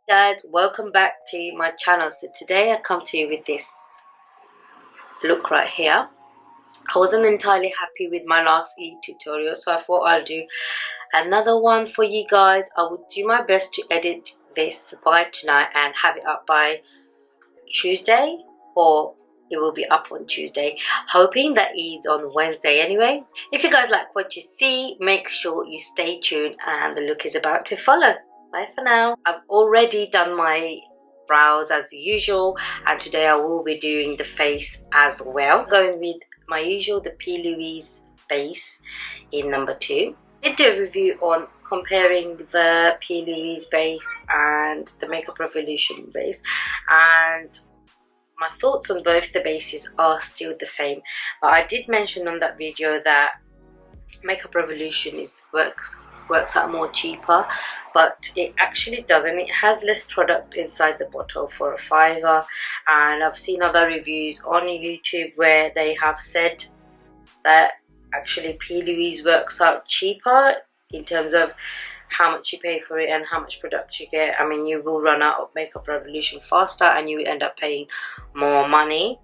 Guys, welcome back to my channel. So today I come to you with this look right here. I wasn't entirely happy with my last tutorial, so I thought I'll do another one for you guys. I will do my best to edit this by tonight and have it up by Tuesday, or it will be up on Tuesday, hoping that it's on Wednesday anyway. If you guys like what you see, make sure you stay tuned, and the look is about to follow. Bye for now. I've already done my brows as usual, and today I will be doing the face as well. Going with my usual, the p.louise base in number 2. I did do a review on comparing the p.louise base and the Makeup Revolution base, and my thoughts on both the bases are still the same. But I did mention on that video that Makeup Revolution works out more cheaper, but it actually doesn't. It has less product inside the bottle for a £5, and I've seen other reviews on YouTube where they have said that actually p.louise works out cheaper in terms of how much you pay for it and how much product you get. I mean, you will run out of Makeup Revolution faster and you will end up paying more money.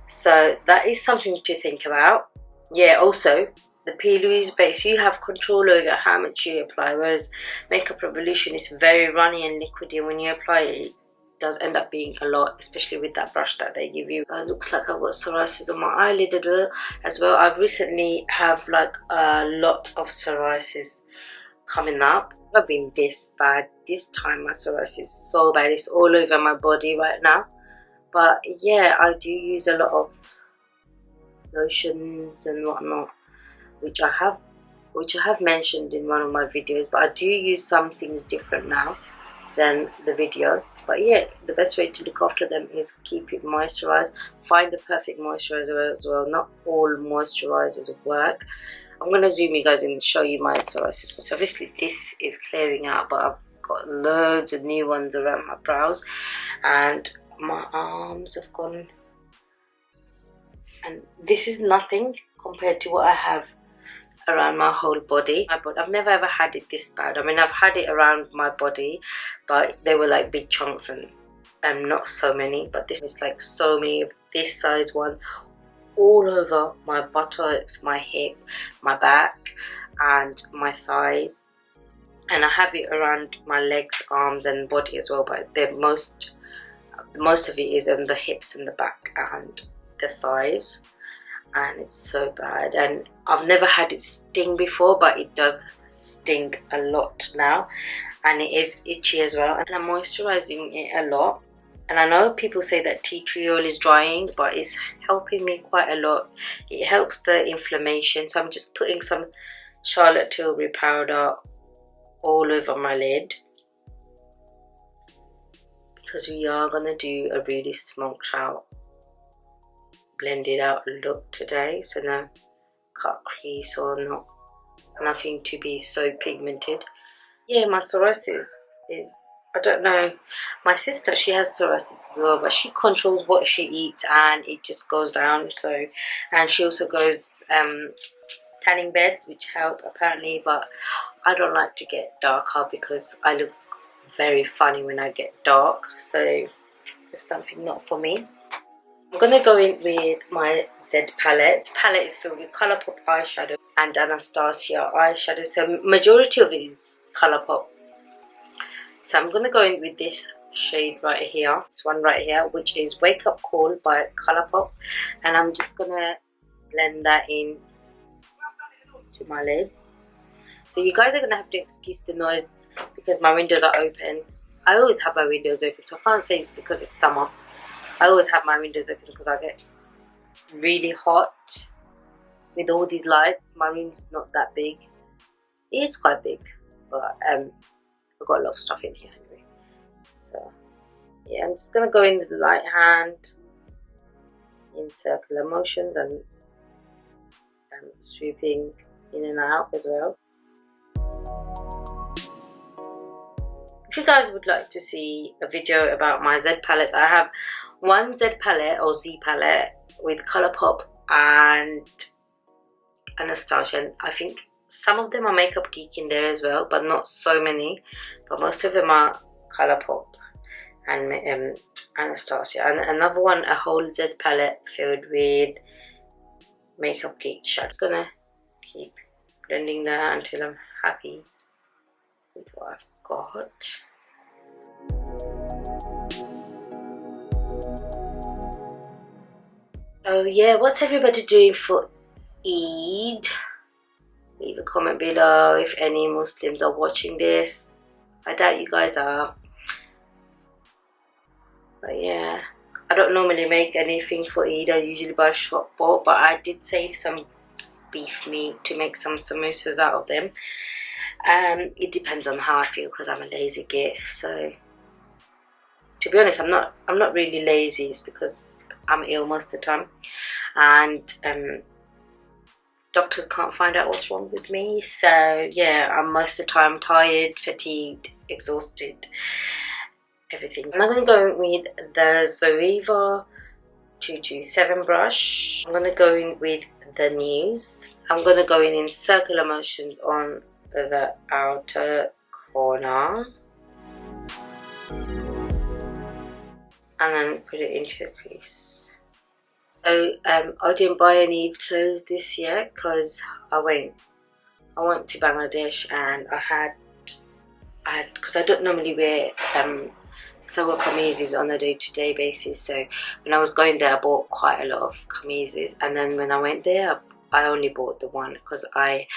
So that is something to think about. Yeah, also the p.louise base, you have control over how much you apply, whereas Makeup Revolution is very runny and liquidy, and when you apply it, it does end up being a lot, especially with that brush that they give you. So it looks like I've got psoriasis on my eyelid as well. I've recently have like a lot of psoriasis coming up. I've been this bad. This time my psoriasis is so bad, it's all over my body right now. But yeah, I do use a lot of lotions and whatnot, which I have mentioned in one of my videos, but I do use some things different now than the video. But yeah, the best way to look after them is keep it moisturized. Find the perfect moisturizer as well. Not all moisturizers work. I'm going to zoom you guys in and show you my psoriasis. So obviously this is clearing out, but I've got loads of new ones around my brows, and my arms have gone, and this is nothing compared to what I have around my whole body. I've never ever had it this bad. I mean, I've had it around my body, but they were like big chunks and not so many. But this is like so many of this size one all over my buttocks, my hip, my back and my thighs, and I have it around my legs, arms and body as well, but the most of it is on the hips and the back and the thighs, and it's so bad. And I've never had it sting before, but it does sting a lot now, and it is itchy as well, and I'm moisturizing it a lot. And I know people say that tea tree oil is drying, but it's helping me quite a lot. It helps the inflammation, so I'm just putting some Charlotte Tilbury powder all over my lid, because we are going to do a really smoked out, blended out look today. So no cut crease or nothing to be so pigmented. Yeah, my psoriasis is, I don't know, my sister, she has psoriasis as well, but she controls what she eats and it just goes down. So, and she also goes tanning beds, which help apparently, but I don't like to get darker because I look very funny when I get dark, so it's something not for me. I'm gonna go in with my Z palette. The palette is filled with Colourpop eyeshadow and Anastasia eyeshadow, so majority of it is Colourpop. So I'm gonna go in with this shade right here, this one right here, which is Wake Up Call by Colourpop, and I'm just gonna blend that in to my lids. So you guys are gonna have to excuse the noise because my windows are open. I always have my windows open, so I can't say it's because it's summer. I always have my windows open because I get really hot with all these lights. My room's not that big. It is quite big, but I've got a lot of stuff in here anyway. So yeah, I'm just gonna go in with the light hand in circular motions and sweeping in and out as well. If you guys would like to see a video about my Z palettes, I have one Z palette or Z palette with Colourpop and Anastasia, and I think some of them are Makeup Geek in there as well, but not so many. But most of them are Colourpop and Anastasia, and another one, a whole Z palette filled with Makeup Geek shadow. I'm just gonna keep blending that until I'm happy with what I've got. So yeah, what's everybody doing for Eid? Leave a comment below if any Muslims are watching this. I doubt you guys are. But yeah, I don't normally make anything for Eid. I usually buy shop bought, but I did save some beef meat to make some samosas out of them. It depends on how I feel because I'm a lazy git. So to be honest, I'm not really lazy. It's because I'm ill most of the time, and doctors can't find out what's wrong with me. So yeah, I'm most of the time tired, fatigued, exhausted, everything. I'm going to go with the Zoeva 227 brush. I'm going to go in with the News. I'm going to go in circular motions on the outer corner and then put it into the crease. So I didn't buy any clothes this year because I went to Bangladesh, and I had because I don't normally wear salwar kameezes on a day-to-day basis. So when I was going there, I bought quite a lot of kameezes, and then when I went there, I only bought the one because I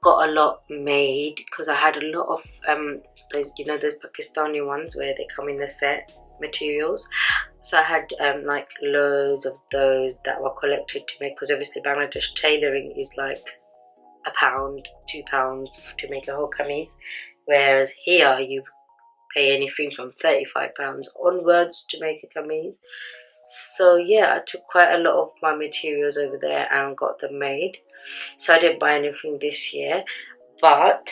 got a lot made because I had a lot of those, you know, those Pakistani ones where they come in the set materials. So I had like loads of those that were collected to make, because obviously Bangladesh tailoring is like £1, £2 to make a whole kameez, whereas here you pay anything from £35 onwards to make a kameez. So yeah, I took quite a lot of my materials over there and got them made. So I didn't buy anything this year, but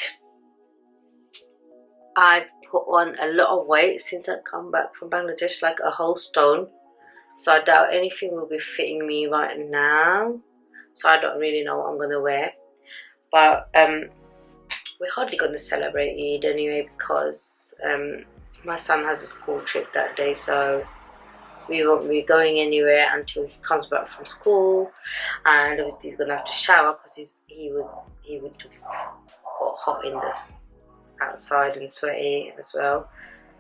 I've put on a lot of weight since I come back from Bangladesh, like a whole stone. So I doubt anything will be fitting me right now. So I don't really know what I'm going to wear. But we're hardly going to celebrate Eid anyway because my son has a school trip that day. So we won't be going anywhere until he comes back from school. And obviously he's going to have to shower because he would have got hot in the outside and sweaty as well.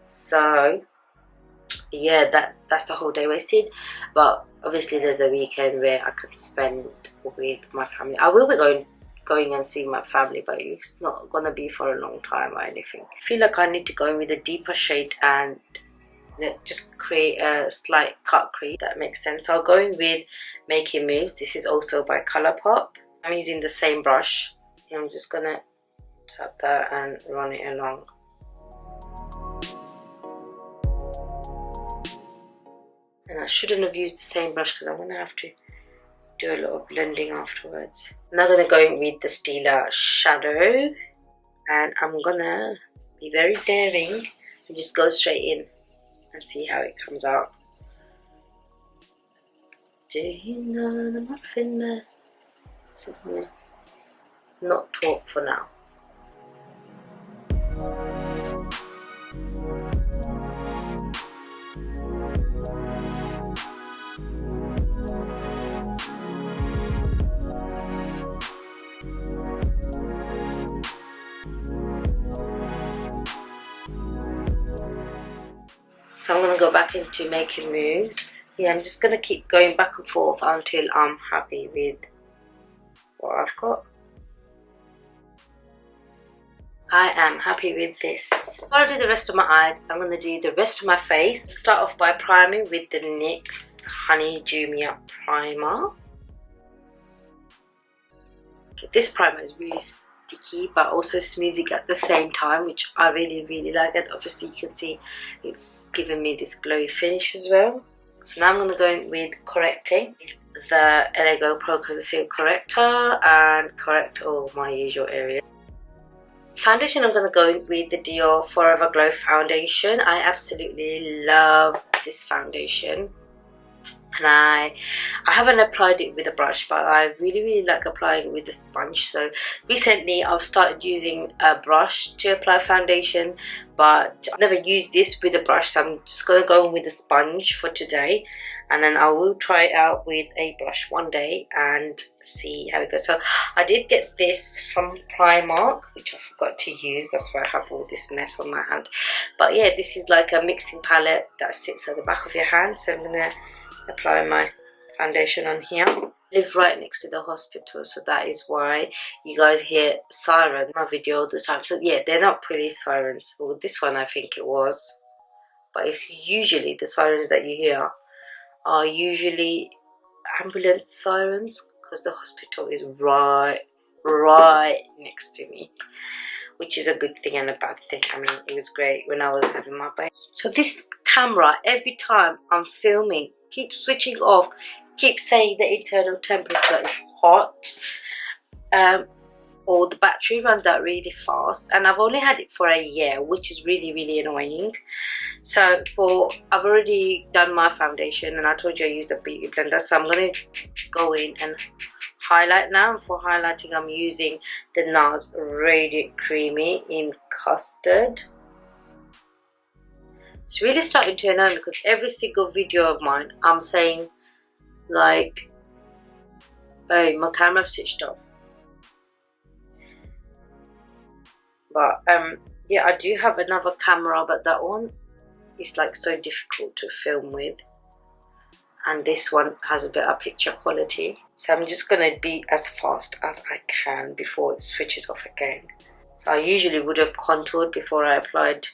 So yeah, that's the whole day wasted. But obviously there's a weekend where I could spend with my family. I will be going and see my family, but it's not gonna be for a long time or anything. I feel like I need to go in with a deeper shade and just create a slight cut crease. That makes sense. So I'll go in with Making Moves. This is also by Colourpop. I'm using the same brush. I'm just gonna tap that and run it along. And I shouldn't have used the same brush because I'm going to have to do a lot of blending afterwards. I'm now going to go in with the Stila shadow, and I'm going to be very daring and just go straight in and see how it comes out. Do you know the muffin man? So I'm going to not talk for now. So I'm going to go back into Making Moves. Yeah, I'm just going to keep going back and forth until I'm happy with what I've got. I am happy with this. While I do the rest of my eyes, I'm going to do the rest of my face. Start off by priming with the NYX Honey Dew Me Up Primer. Okay, this primer is really sticky but also smoothing at the same time, which I really like. And obviously you can see it's giving me this glowy finish as well. So now I'm going to go in with correcting the LA Go Pro Conceal Corrector and correct all my usual areas. Foundation, I'm going to go in with the Dior Forever Glow Foundation. I absolutely love this foundation. and I haven't applied it with a brush, but I really like applying it with the sponge. So recently I've started using a brush to apply foundation, but I've never used this with a brush, so I'm just going to go with the sponge for today, and then I will try it out with a brush one day and see how it goes. So I did get this from Primark, which I forgot to use, that's why I have all this mess on my hand. But yeah, this is like a mixing palette that sits at the back of your hand, so I'm gonna apply my foundation on here. I live right next to the hospital, so that is why you guys hear sirens in my video all the time. So yeah, they're not police sirens. Well, this one I think it was, but it's usually the sirens that you hear are usually ambulance sirens, because the hospital is right next to me, which is a good thing and a bad thing. I mean, it was great when I was having my baby. So this camera, every time I'm filming, keeps switching off, keeps saying the internal temperature is hot, or the battery runs out really fast, and I've only had it for a year, which is really annoying. So I've already done my foundation, and I told you I used the beauty blender, so I'm going to go in and highlight now. For highlighting, I'm using the NARS Radiant Creamy in Custard. It's really starting to annoy me, because every single video of mine I'm saying like, hey, my camera switched off. But yeah, I do have another camera, but that one is like so difficult to film with, and this one has a better picture quality. So I'm just gonna be as fast as I can before it switches off again. So I usually would have contoured before I applied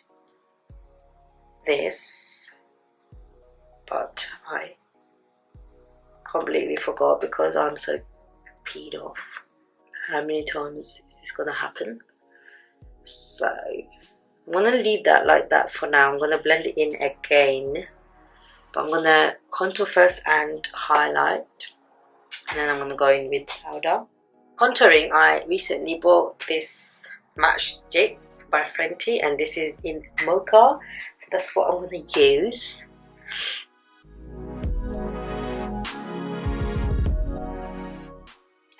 this, but I completely forgot because I'm so peed off. How many times is this gonna happen? So I'm gonna leave that like that for now. I'm gonna blend it in again, but I'm gonna contour first and highlight, and then I'm gonna go in with powder. Contouring, I recently bought this matchstick by Fenty, and this is in mocha, so that's what I'm gonna use.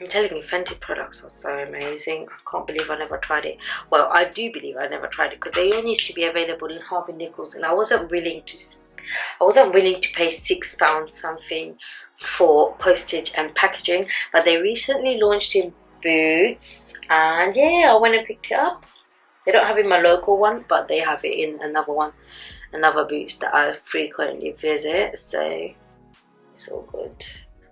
I'm telling you, Fenty products are so amazing. I can't believe I never tried it. Well, I do believe I never tried it, because they only used to be available in Harvey Nichols, and I wasn't willing to pay £6 something for postage and packaging. But they recently launched in Boots, and yeah, I went and picked it up. They don't have it in my local one, but they have it in another one, another Boots that I frequently visit, so it's all good.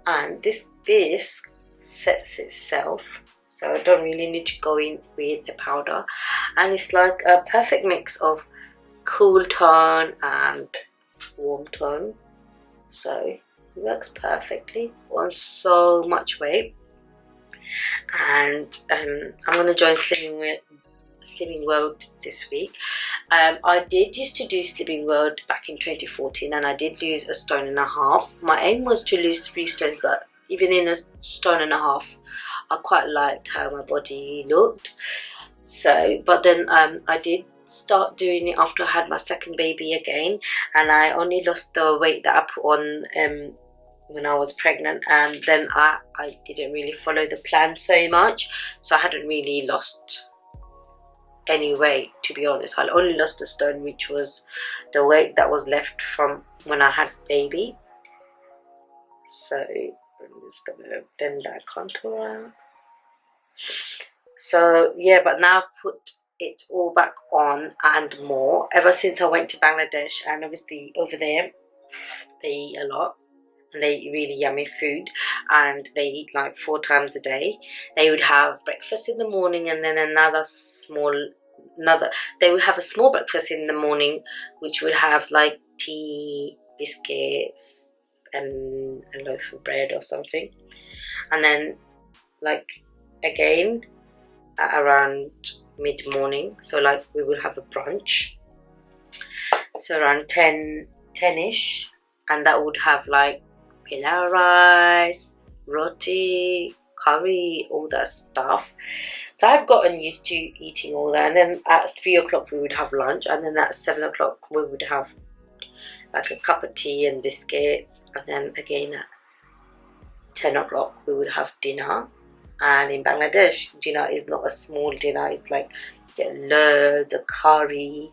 And this sets itself, so I don't really need to go in with the powder, and it's like a perfect mix of cool tone and warm tone, so it works perfectly on so much weight. And I'm going to join Slimming World this week. I did used to do Slimming World back in 2014, and I did lose 1.5 stones. My aim was to lose 3 stones, but even in 1.5 stones, I quite liked how my body looked. So, but then I did start doing it after I had my second baby again, and I only lost the weight that I put on when I was pregnant, and then I didn't really follow the plan so much, so I hadn't really lost any weight, to be honest. I only lost 1 stone, which was the weight that was left from when I had baby. So I'm just gonna blend that contour out. So yeah, but now I've put it all back on and more ever since I went to Bangladesh, and obviously over there they eat a lot and they eat really yummy food, and they eat like 4 times a day. They would have breakfast in the morning, and then they would have a small breakfast in the morning, which would have like tea, biscuits and a loaf of bread or something, and then like again at around mid-morning, so like we would have a brunch, so around 10ish, and that would have like pilau rice, roti, curry, all that stuff. So I've gotten used to eating all that, and then at 3 o'clock we would have lunch, and then at 7 o'clock we would have like a cup of tea and biscuits, and then again at 10 o'clock we would have dinner. And in Bangladesh, dinner is not a small dinner, it's like you get loads of curry.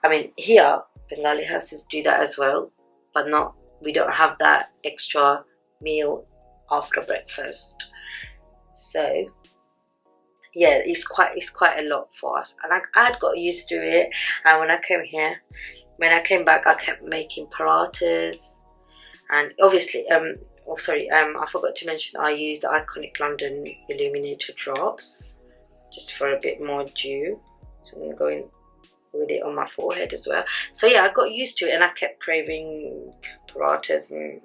I mean, here Bengali houses do that as well, but not, we don't have that extra meal after breakfast. So yeah, it's quite a lot for us, and I had got used to it. And when I came back, I kept making parathas. And obviously I forgot to mention, I used the iconic London Illuminator drops just for a bit more dew, so I'm going to go in with it on my forehead as well. So yeah, I got used to it, and I kept craving parathas and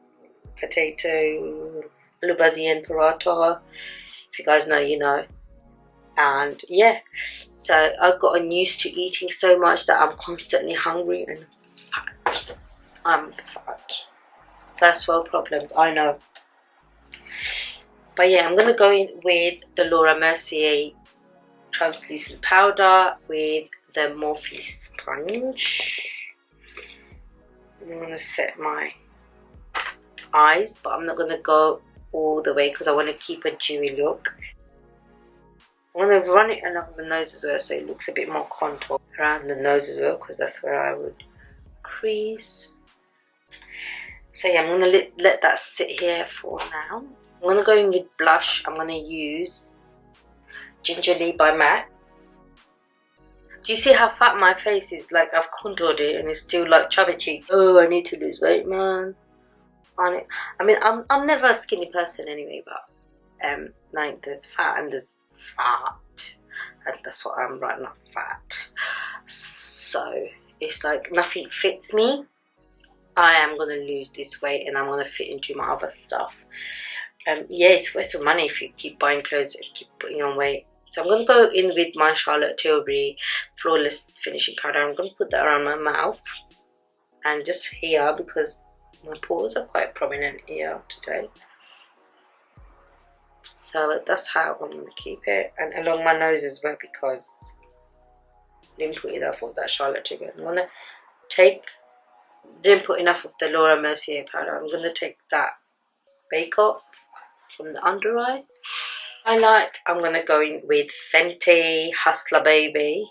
potato, aloo bhaji and paratha. If you guys know, you know. And yeah, so I've gotten used to eating so much that I'm constantly hungry and fat. I'm fat. First world problems, I know. But yeah, I'm gonna go in with the Laura Mercier translucent powder with the Morphe sponge. I'm gonna set my eyes, but I'm not gonna go all the way because I want to keep a dewy look. I'm going to run it along the nose as well, so it looks a bit more contour around the nose as well, because that's where I would crease. So yeah, I'm going to let that sit here for now. I'm going to go in with blush. I'm going to use Gingerly by MAC. Do you see how fat my face is? Like, I've contoured it and it's still like chubby cheek. Oh, I need to lose weight, man. I mean, I'm never a skinny person anyway, but like, there's fat and there's fat, and that's what I'm right now, fat. So it's like nothing fits me. I am gonna lose this weight and I'm gonna fit into my other stuff. Yeah, it's a waste of money if you keep buying clothes and keep putting on weight. So I'm gonna go in with my Charlotte Tilbury Flawless Finishing Powder. I'm gonna put that around my mouth and just here, because my pores are quite prominent here today. So that's how I'm going to keep it, and along my nose as well, because I didn't put enough of that Charlotte Tilbury. I'm going to didn't put enough of the Laura Mercier powder. I'm going to take that bake off from the under eye. Highlight, I'm going to go in with Fenty Hustla Baby.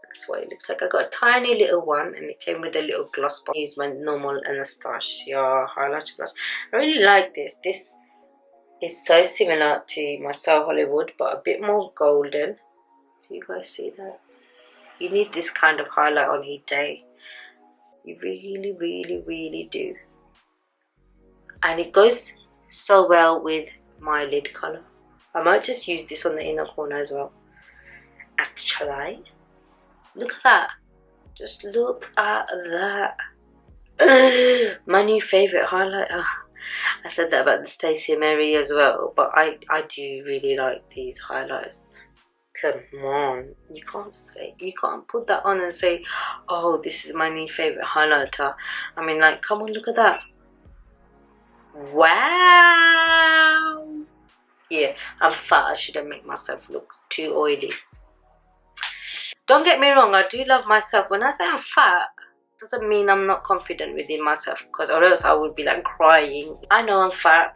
That's what it looks like. I got a tiny little one and it came with a little gloss box. I used my normal Anastasia highlighter gloss. I really like this. This is so similar to my So Hollywood, but a bit more golden. Do you guys see that? You need this kind of highlight on each day. You really, really, really do. And it goes so well with my lid colour. I might just use this on the inner corner as well. Actually, look at that. Just look at that. My new favourite highlighter. I said that about the Stacey Mary as well, but I do really like these highlighters. Come on, you can't put that on and say, oh, this is my new favourite highlighter. I mean, like, come on, look at that. Wow. Yeah, I'm fat. I shouldn't make myself look too oily. Don't get me wrong, I do love myself. When I say I'm fat, doesn't mean I'm not confident within myself, because or else I would be like crying. I know I'm fat.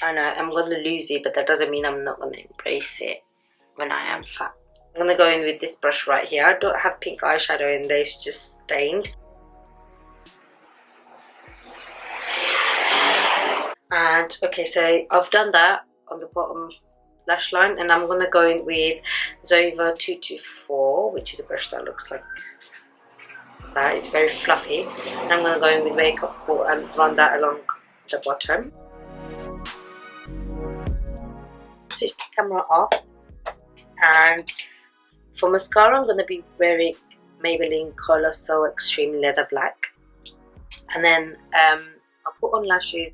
I know I'm going to lose it, but that doesn't mean I'm not going to embrace it when I am fat. I'm going to go in with this brush right here. I don't have pink eyeshadow in there, it's just stained. And okay, so I've done that on the bottom lash line, and I'm going to go in with Zova 224, which is a brush that looks like that. It's very fluffy. And I'm going to go in with Wakeup and run that along the bottom. Switch the camera off, and for mascara I'm going to be wearing Maybelline Colosal Extreme Leather Black, and then I'll put on lashes.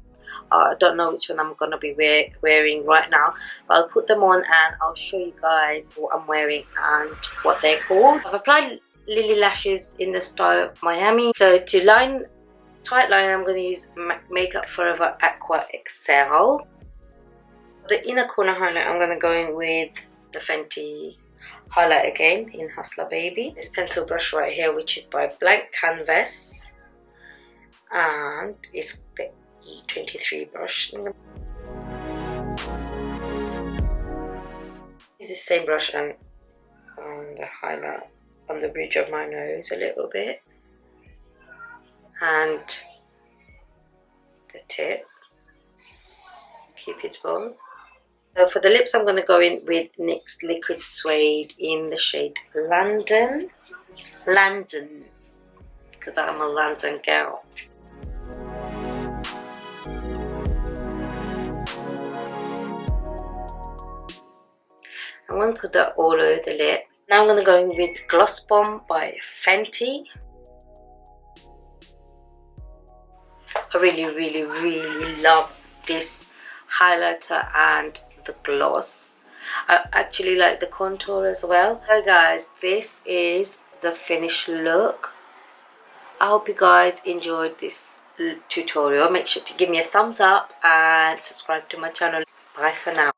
I don't know which one I'm going to be wearing right now, but I'll put them on and I'll show you guys what I'm wearing and what they're called. I've applied Lily lashes in the style Miami. So to tight line, I'm going to use Makeup Forever Aqua XL. The inner corner highlight, I'm going to go in with the Fenty highlight again in Hustla Baby. This pencil brush right here, which is by Blank Canvas. and it's the E23 brush. Use the same brush and on the highlight on the bridge of my nose a little bit, and the tip, Cupid's bow. So for the lips, I'm going to go in with NYX Liquid Suede in the shade London, because I'm a London girl. I'm going to put that all over the lip. Now I'm going to go in with Gloss Bomb by Fenty. I really love this highlighter and the gloss. I actually like the contour as well. So guys, this is the finished look. I hope you guys enjoyed this tutorial. Make sure to give me a thumbs up and subscribe to my channel. Bye for now.